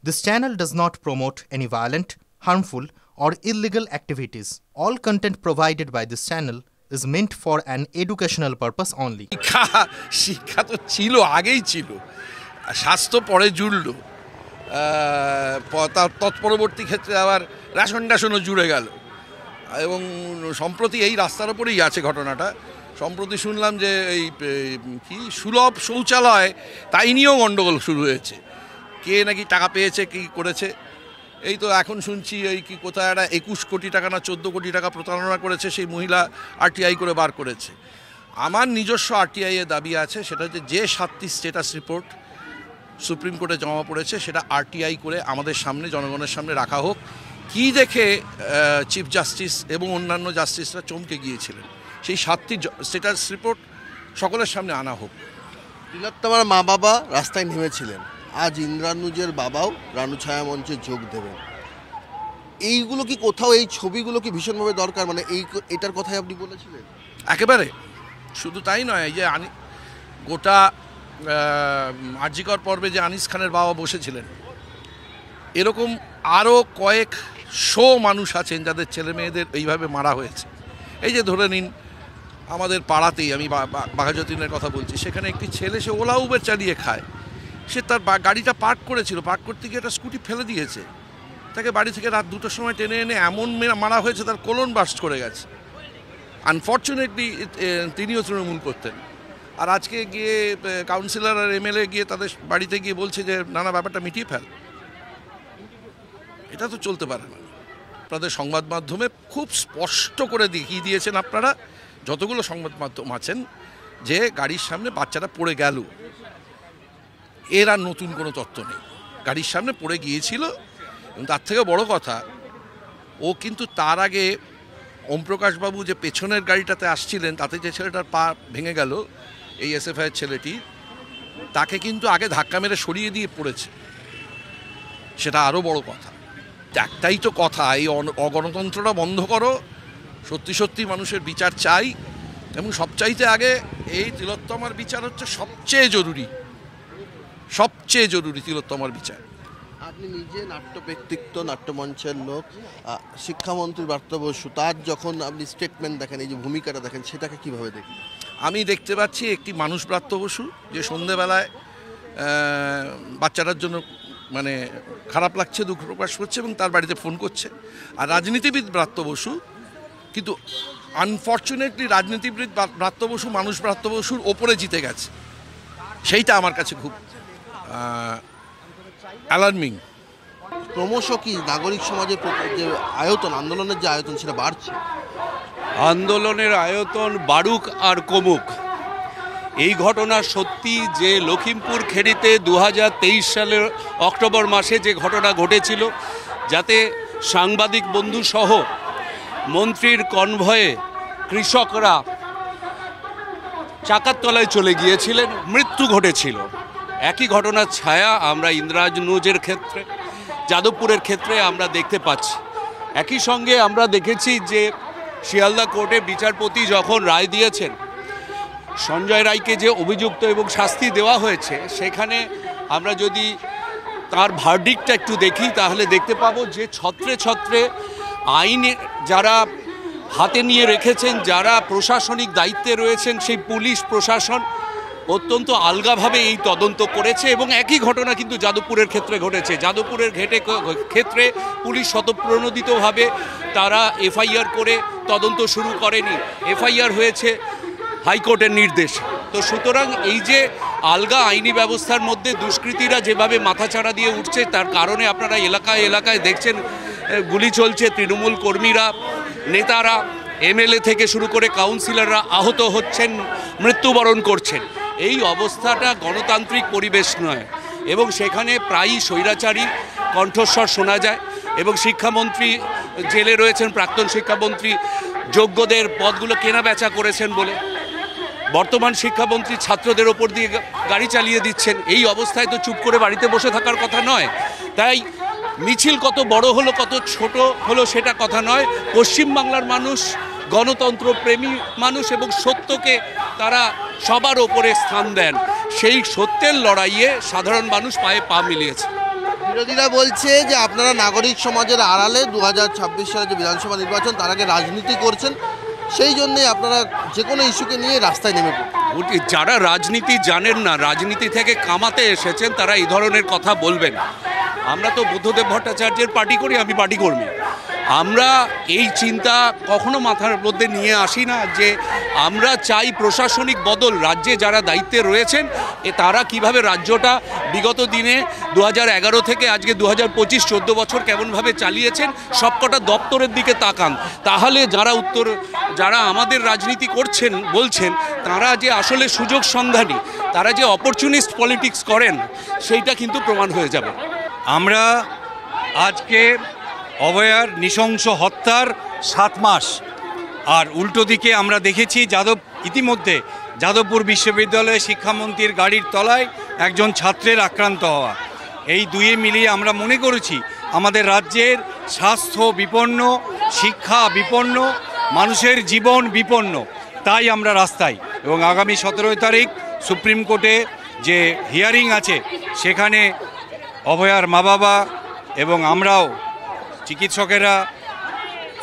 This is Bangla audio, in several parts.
This channel does not promote any violent, harmful, or illegal activities. All content provided by this channel is meant for an educational purpose only. শিক্ষা তো ছিল, আগেই ছিল, স্বাস্থ্য পরে জুড়লো, তৎপরবর্তী ক্ষেত্রে আবার রেশনও জুড়ে গেল এবং সম্প্রতি এই রাস্তার উপরেই আছে ঘটনাটা। সম্প্রতি শুনলাম যে এই কি সুলভ শৌচালয় তাই নিয়েও গণ্ডগোল শুরু হয়েছে, কে নাকি টাকা পেয়েছে কি করেছে। এই তো এখন শুনছি এই কি কোথায় একটা 21 কোটি টাকা না 14 কোটি টাকা প্রতারণা করেছে সেই মহিলা, আরটিআই করে বার করেছে। আমার নিজস্ব আরটিআই এর দাবি আছে, সেটা হচ্ছে যে 7টি স্ট্যাটাস রিপোর্ট সুপ্রিম কোর্টে জমা পড়েছে সেটা আরটিআই করে আমাদের সামনে, জনগণের সামনে রাখা হোক। কি দেখে চিফ জাস্টিস এবং অন্যান্য জাস্টিসরা চমকে গিয়েছিলেন, সেই 7টি স্ট্যাটাস রিপোর্ট সকলের সামনে আনা হোক। তিলোত্তমার মা বাবা রাস্তায় নেমেছিলেন, আজ ইন্দ্রানুজের বাবাও রানু ছায়া মঞ্চে যোগ দেবেন। এইগুলো কি কোথাও, এই ছবিগুলো কি ভীষণভাবে দরকার, মানে এটার কথাই আপনি বলেছিলেন? একেবারে, শুধু তাই নয়, এই যে গোটা আরজিকর পর্বে যে আনিস খানের বাবা বসেছিলেন, এরকম আরও কয়েকশো মানুষ আছেন যাদের ছেলে মেয়েদের এইভাবে মারা হয়েছে। এই যে ধরে নিন আমাদের পাড়াতেই, আমি বাঘাযতীনের কথা বলছি, সেখানে একটি ছেলে, সে ওলা উবের চালিয়ে খায়, সে তার গাড়িটা পার্ক করেছিল, পার্ক করতে গিয়ে একটা স্কুটি ফেলে দিয়েছে, তাকে বাড়ি থেকে রাত 2টোর সময় টেনে এনে এমন মারা হয়েছে তার কোলন বার্স্ট করে গেছে। আনফর্চুনেটলি তিনিও তৃণমূল করতেন, আর আজকে গিয়ে কাউন্সিলর আর এমএলএ গিয়ে তাদের বাড়িতে গিয়ে বলছে যে নানা ব্যাপারটা মিটিয়ে ফেল। এটা তো চলতে পারে না। আপনাদের সংবাদ মাধ্যমে খুব স্পষ্ট করে দেখিয়ে দিয়েছেন আপনারা, যতগুলো সংবাদ মাধ্যম আছেন, যে গাড়ির সামনে বাচ্চাটা পড়ে গেল, এর আর নতুন কোনো তথ্য নেই। গাড়ির সামনে পড়ে গিয়েছিল এবং তার থেকে বড় কথা, ও কিন্তু তার আগে ওমপ্রকাশবাবু যে পেছনের গাড়িটাতে আসছিলেন, তাতে যে ছেলেটার পা ভেঙে গেল, এই এসএফআইয়ের ছেলেটি, তাকে কিন্তু আগে ধাক্কা মেরে সরিয়ে দিয়ে পড়েছে। সেটা আরও বড় কথা। একটাই তো কথা, এই অগণতন্ত্রটা বন্ধ করো, সত্যি সত্যি মানুষের বিচার চাই, এবং সবচাইতে আগে এই তিলোত্তমার বিচার হচ্ছে সবচেয়ে জরুরি, সবচেয়ে জরুরি তিলোত্তমার বিচার। আপনি নিজে নাট্য ব্যক্তিত্ব, নাট্যমঞ্চের লোক, শিক্ষামন্ত্রী ব্রাত্য বসু, তার যখন আপনি স্টেটমেন্ট দেখেন, এই যে ভূমিকাটা দেখেন, সেটাকে কিভাবে দেখেন? আমি দেখতে পাচ্ছি একটি মানুষ ব্রাত্য বসু, যে সন্ধ্যেবেলায় বাচ্চাটার জন্য মানে খারাপ লাগছে, দুঃখ প্রকাশ করছে এবং তার বাড়িতে ফোন করছে। আর রাজনীতিবিদ ব্রাত্য বসু, কিন্তু আনফর্চুনেটলি রাজনীতিবিদ ব্রাত্য বসু মানুষ ব্রাত্য বসুর ওপরে জিতে গেছে। সেইটা আমার কাছে খুব অ্যালার্মিং। ক্রমশ কি নাগরিক সমাজের যে আয়তন, আন্দোলনের যে আয়তন, সেটা বাড়ছে? আন্দোলনের আয়তন বাড়ুক আর কমুক, এই ঘটনা সত্যি যে লখিমপুর খেড়িতে 2023 সালের অক্টোবর মাসে যে ঘটনা ঘটেছিল, যাতে সাংবাদিক বন্ধুসহ মন্ত্রীর কনভয়ে কৃষকরা চাকার তলায় চলে গিয়েছিলেন, মৃত্যু ঘটেছিল। একই ঘটনার ছায়া আমরা ইন্দ্রানুজের ক্ষেত্রে, যাদবপুরের ক্ষেত্রে আমরা দেখতে পাচ্ছি। একই সঙ্গে আমরা দেখেছি যে শিয়ালদা কোর্টে বিচারপতি যখন রায় দিয়েছেন, সঞ্জয় রায়কে যে অভিযুক্ত এবং শাস্তি দেওয়া হয়েছে, সেখানে আমরা যদি তার ভার্ডিক্টটা একটু দেখি, তাহলে দেখতে পাবো যে ছত্রে ছত্রে আইনে যারা হাতে নিয়ে রেখেছেন, যারা প্রশাসনিক দায়িত্বে রয়েছেন, সেই পুলিশ প্রশাসন অত্যন্ত আলগাভাবে এই তদন্ত করেছে। এবং একই ঘটনা কিন্তু যাদবপুরের ক্ষেত্রে ঘটেছে। যাদবপুরের ক্ষেত্রে পুলিশ স্বতঃপ্রণোদিতভাবে তারা এফআইআর করে তদন্ত শুরু করেনি, এফআইআর হয়েছে হাইকোর্টের নির্দেশ। তো সুতরাং এই যে আলগা আইনি ব্যবস্থার মধ্যে দুষ্কৃতীরা যেভাবে মাথাচাড়া দিয়ে উঠছে, তার কারণে আপনারা এলাকায় এলাকায় দেখছেন গুলি চলছে, তৃণমূল কর্মীরা, নেতারা, এমএলএ থেকে শুরু করে কাউন্সিলররা আহত হচ্ছেন, মৃত্যুবরণ করছেন। এই অবস্থাটা গণতান্ত্রিক পরিবেশ নয়, এবং সেখানে প্রায়ই স্বৈরাচারী কণ্ঠস্বর শোনা যায়। এবং শিক্ষামন্ত্রী জেলে রয়েছেন, প্রাক্তন শিক্ষামন্ত্রী যোগ্যদের পদগুলো কেনা বেচা করেছেন বলে, বর্তমান শিক্ষামন্ত্রী ছাত্রদের ওপর দিয়ে গাড়ি চালিয়ে দিচ্ছেন। এই অবস্থায় তো চুপ করে বাড়িতে বসে থাকার কথা নয়। তাই মিছিল কত বড় হলো, কত ছোট হলো, সেটা কথা নয়। পশ্চিমবাংলার মানুষ গণতন্ত্র প্রেমী মানুষ, এবং সত্যকে তারা সবার ওপরে স্থান দেন। সেই সত্যের লড়াইয়ে সাধারণ মানুষ পায়ে পা মিলিয়েছে। বিরোধীরা বলছে যে আপনারা নাগরিক সমাজের আড়ালে 2026 সালে যে বিধানসভা নির্বাচন তার আগে রাজনীতি করছেন, সেই জন্যই আপনারা যে কোনো ইস্যুকে নিয়ে রাস্তায় নেমে পড়েন। যারা রাজনীতি জানেন না, রাজনীতি থেকে কামাতে এসেছেন, তারা এই ধরনের কথা বলবেন। আমরা তো বুদ্ধদেব ভট্টাচার্যের পার্টি করি, আমি পার্টি কর্মী। আমরা এই চিন্তা কখনো মাথার মধ্যে নিয়ে আসি না যে আমরা চাই প্রশাসনিক বদল। রাজ্যে যারা দায়িত্বে রয়েছেন তারা কিভাবে রাজ্যটা বিগত দিনে 2011 থেকে আজকে 2025 14 বছর কেমনভাবে চালিয়েছেন, সবকটা দপ্তরের দিকে তাকান, তাহলে যারা আমাদের রাজনীতি করছেন বলছেন তারা যে আসলে সুযোগ সন্ধানী, তারা যে অপরচুনিস্ট পলিটিক্স করেন, সেইটা কিন্তু প্রমাণ হয়ে যাবে। আমরা আজকে অভয়ার নৃশংস হত্যার 7 মাস, আর উল্টো দিকে আমরা দেখেছি ইতিমধ্যে যাদবপুর বিশ্ববিদ্যালয়ে শিক্ষামন্ত্রীর গাড়ির তলায় একজন ছাত্রের আক্রান্ত হওয়া। এই দুয়ে মিলিয়ে আমরা মনে করেছি আমাদের রাজ্যের স্বাস্থ্য বিপন্ন, শিক্ষা বিপন্ন, মানুষের জীবন বিপন্ন, তাই আমরা রাস্তায়। এবং আগামী 17 তারিখ সুপ্রিম কোর্টে যে হিয়ারিং আছে, সেখানে অভয়ার মা বাবা এবং আমরাও চিকিৎসকেরা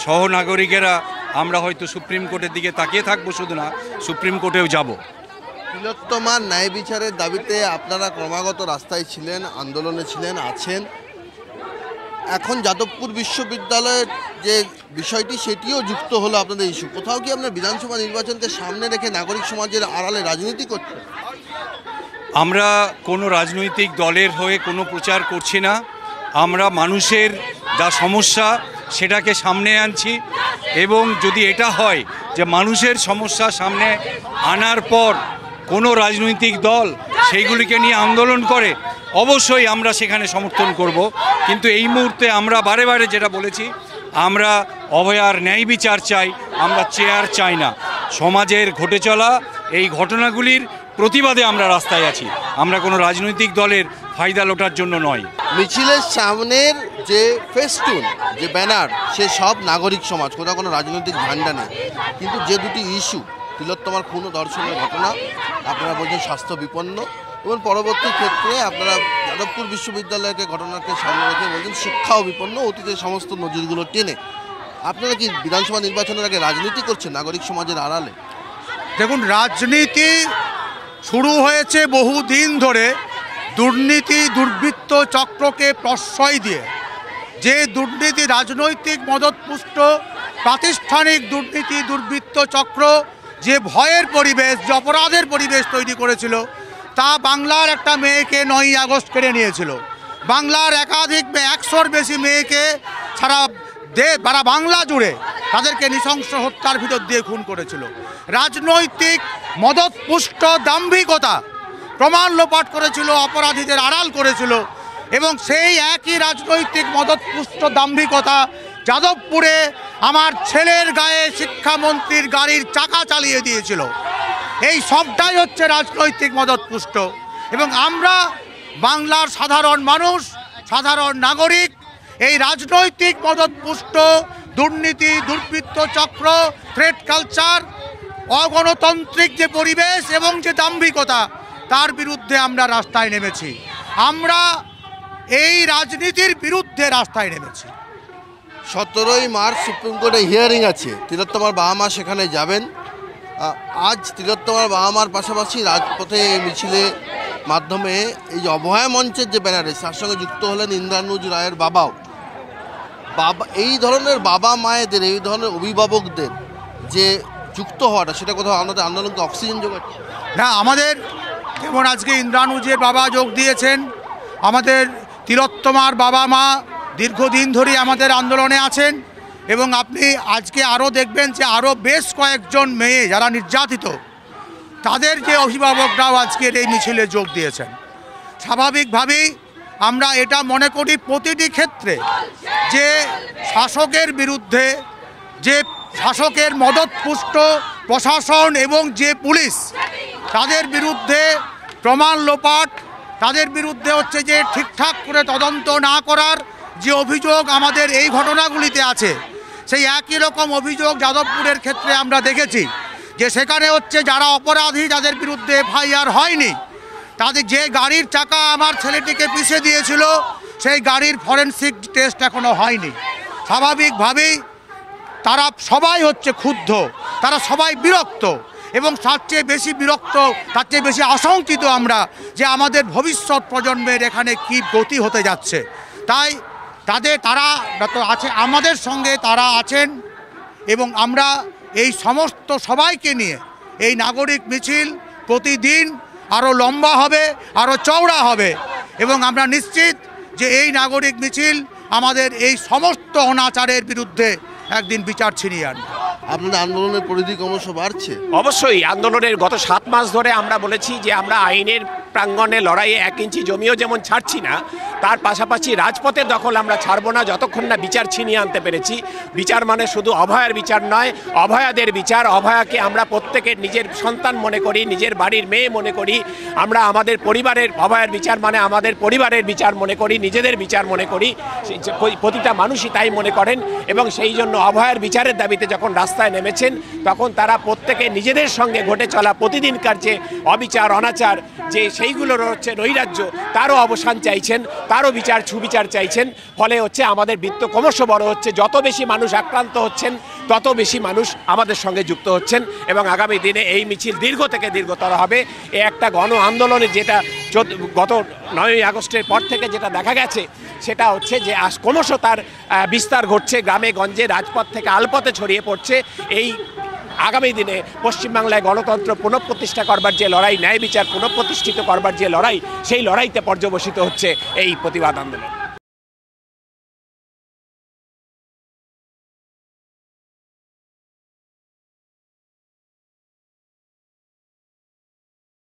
সহ নাগরিকেরা আমরা হয়তো সুপ্রিম কোর্টের দিকে তাকিয়ে থাকবো, শুধু না সুপ্রিম কোর্টেও যাব। তিলোত্তমার ন্যায় বিচারের দাবিতে আপনারা ক্রমাগত রাস্তায় ছিলেন, আন্দোলনে ছিলেন, আছেন। এখন যাদবপুর বিশ্ববিদ্যালয়ের যে বিষয়টি সেটিও যুক্ত হলো আপনাদের ইস্যু। কোথাও কি আপনার বিধানসভা নির্বাচনকে সামনে রেখে নাগরিক সমাজের আড়ালে রাজনীতি করছেন? আমরা কোনো রাজনৈতিক দলের হয়ে কোনো প্রচার করছি না। আমরা মানুষের যা সমস্যা সেটাকে সামনে আনছি, এবং যদি এটা হয় যে মানুষের সমস্যা সামনে আনার পর কোনো রাজনৈতিক দল সেইগুলিকে নিয়ে আন্দোলন করে, অবশ্যই আমরা সেখানে সমর্থন করব। কিন্তু এই মুহূর্তে আমরা বারে বারে যেটা বলেছি, আমরা অভয়ার ন্যায় বিচার চাই, আমরা চেয়ার চাই না। সমাজের ঘটে চলা এই ঘটনাগুলির প্রতিবাদে আমরা রাস্তায় আছি, আমরা কোনো রাজনৈতিক দলের ফায়দা লোটার জন্য নয়। মিছিলের সামনের যে ফেস্টুন, যে ব্যানার, সে সব নাগরিক সমাজ, কোথাও কোনো রাজনৈতিক ঝান্ডা নেই। কিন্তু যে দুটি ইস্যু, তিলোত্তমার খুন ও ধর্ষণের ঘটনা, আপনারা বলছেন স্বাস্থ্য বিপন্ন, এবং পরবর্তী ক্ষেত্রে আপনারা যাদবপুর বিশ্ববিদ্যালয়কে ঘটনাকে সামনে রেখে বলছেন শিক্ষাও বিপন্ন, অতীতের সমস্ত নজিরগুলো টেনে। আপনারা কি বিধানসভা নির্বাচনের আগে রাজনীতি করছেন নাগরিক সমাজের আড়ালে? দেখুন, রাজনীতি শুরু হয়েছে বহুদিন ধরে দুর্নীতি দুর্বৃত্ত চক্রকে প্রশ্রয় দিয়ে। যে দুর্নীতি রাজনৈতিক মদতপুষ্ট প্রাতিষ্ঠানিক দুর্নীতি দুর্বৃত্ত চক্র যে ভয়ের পরিবেশ, যে অপরাধের পরিবেশ তৈরি করেছিল, তা বাংলার একটা মেয়েকে 9ই আগস্ট কেড়ে নিয়েছিল। বাংলার একাধিক 100-র বেশি মেয়েকে সারা বাংলা জুড়ে তাদেরকে নৃশংস হত্যার ভিতর দিয়ে খুন করেছিল। রাজনৈতিক মদতপুষ্ট দাম্ভিকতা প্রমাণ লোপাট করেছিল, অপরাধীদের আড়াল করেছিল, এবং সেই একই রাজনৈতিক মদতপুষ্ট দাম্ভিকতা যাদবপুরে আমার ছেলের গায়ে শিক্ষামন্ত্রীর গাড়ির চাকা চালিয়ে দিয়েছিল। এই সবটাই হচ্ছে রাজনৈতিক মদতপুষ্ট। এবং আমরা বাংলার সাধারণ মানুষ, সাধারণ নাগরিক, এই রাজনৈতিক মদতপুষ্ট দুর্নীতি দুর্বৃত্ত চক্র, থ্রেট কালচার, অগণতান্ত্রিক যে পরিবেশ এবং যে দাম্ভিকতা, তার বিরুদ্ধে আমরা রাস্তায় নেমেছি। আমরা এই রাজনীতির বিরুদ্ধে রাস্তায় নেমেছি। 17ই মার্চ সুপ্রিম কোর্টে হিয়ারিং আছে, তিলোত্তমার বাবা মা সেখানে যাবেন। আজ তিলোত্তমার বাবা মার পাশাপাশি রাজপথে এই মিছিলের মাধ্যমে এই যে অভয়া মঞ্চের যে ব্যানারে, তার সঙ্গে যুক্ত হলেন ইন্দ্রানুজ রায়ের বাবাও। এই ধরনের বাবা মায়েদের, এই ধরনের অভিভাবকদের যে যুক্ত হওয়াটা, সেটা কোথাও আমাদের আন্দোলনকে অক্সিজেন যোগাচ্ছে না। আমাদের যেমন আজকে ইন্দ্রানুজের বাবা যোগ দিয়েছেন, আমাদের তিলোত্তমার বাবা মা দীর্ঘদিন ধরে আমাদের আন্দোলনে আছেন, এবং আপনি আজকে আরও দেখবেন যে আরও বেশ কয়েকজন মেয়ে যারা নির্যাতিত, তাদের যে অভিভাবকরাও আজকের এই মিছিলে যোগ দিয়েছেন। স্বাভাবিকভাবেই আমরা এটা মনে করি প্রতিটি ক্ষেত্রে যে শাসকের বিরুদ্ধে, যে শাসকের মদতপুষ্ট প্রশাসন এবং যে পুলিশ, তাদের বিরুদ্ধে প্রমাণ লোপাট, তাদের বিরুদ্ধে হচ্ছে যে ঠিকঠাক করে তদন্ত না করার যে অভিযোগ আমাদের এই ঘটনাগুলিতে আছে, সেই একই রকম অভিযোগ যাদবপুরের ক্ষেত্রে আমরা দেখেছি। যে সেখানে হচ্ছে যারা অপরাধী, যাদের বিরুদ্ধে FIR হয়নি, তাদের যে গাড়ির চাকা আমার ছেলেটিকে পিষে দিয়েছিল, সেই গাড়ির ফরেনসিক টেস্ট এখনো হয়নি। স্বাভাবিকভাবেই তারা সবাই হচ্ছে ক্ষুব্ধ, তারা সবাই বিরক্ত, এবং তার চেয়ে বেশি বিরক্ত, তার চেয়ে বেশি আশঙ্কিত আমরা যে আমাদের ভবিষ্যৎ প্রজন্মের এখানে কি গতি হতে যাচ্ছে। তাই তারা তো আছে, আমাদের সঙ্গে তারা আছেন, এবং আমরা এই সমস্ত সবাইকে নিয়ে এই নাগরিক মিছিল প্রতিদিন আরও লম্বা হবে, আরও চওড়া হবে, এবং আমরা নিশ্চিত যে এই নাগরিক মিছিল আমাদের এই সমস্ত অনাচারের বিরুদ্ধে একদিন বিচার ছিনিয়ে আনবে। আপনাদের আন্দোলনের পরিধি ক্রমশ বাড়ছে। অবশ্যই আন্দোলনের গত 7 মাস ধরে আমরা বলেছি যে আমরা আইনের প্রাঙ্গণে লড়াইয়ে 1 ইঞ্চি জমিও যেমন ছাড়ছি না, তার পাশাপাশি রাজপথের দখল আমরা ছাড়বো না যতক্ষণ না বিচার ছিনিয়ে আনতে পেরেছি। বিচার মানে শুধু অভয়ার বিচার নয়, অভয়াদের বিচার। অভয়াকে আমরা প্রত্যেকের নিজের সন্তান মনে করি, নিজের বাড়ির মেয়ে মনে করি। আমরা আমাদের পরিবারের, অভয়ার বিচার মানে আমাদের পরিবারের বিচার মনে করি, নিজেদের বিচার মনে করি, প্রতিটা মানুষই তাই মনে করেন। এবং সেই জন্য অভয়ার বিচারের দাবিতে যখন রাস্তায় নেমেছেন, তখন তারা প্রত্যেকে নিজেদের সঙ্গে ঘটে চলা প্রতিদিনকার যে অবিচার অনাচার, যে সেইগুলোর হচ্ছে নৈরাজ্য, তারও অবসান চাইছেন, তারও বিচার সুবিচার চাইছেন। ফলে হচ্ছে আমাদের বৃত্ত ক্রমশ বড় হচ্ছে, যত বেশি মানুষ আক্রান্ত হচ্ছেন তত বেশি মানুষ আমাদের সঙ্গে যুক্ত হচ্ছেন, এবং আগামী দিনে এই মিছিল দীর্ঘ থেকে দীর্ঘতর হবে। এ একটা গণ আন্দোলনে যেটা গত 9ই আগস্টের পর থেকে যেটা দেখা গেছে, সেটা হচ্ছে যে ক্রমশ তার বিস্তার ঘটছে, গ্রামে গঞ্জে রাজপথ থেকে আলপথে ছড়িয়ে পড়ছে। এই আগামী দিনে পশ্চিমবাংলায় গণতন্ত্র পুনঃপ্রতিষ্ঠা করবার যে লড়াই, ন্যায় বিচার পুনঃপ্রতিষ্ঠিত করবার যে লড়াই, সেই লড়াইতে পর্যবসিত হচ্ছে এই প্রতিবাদ আন্দোলন।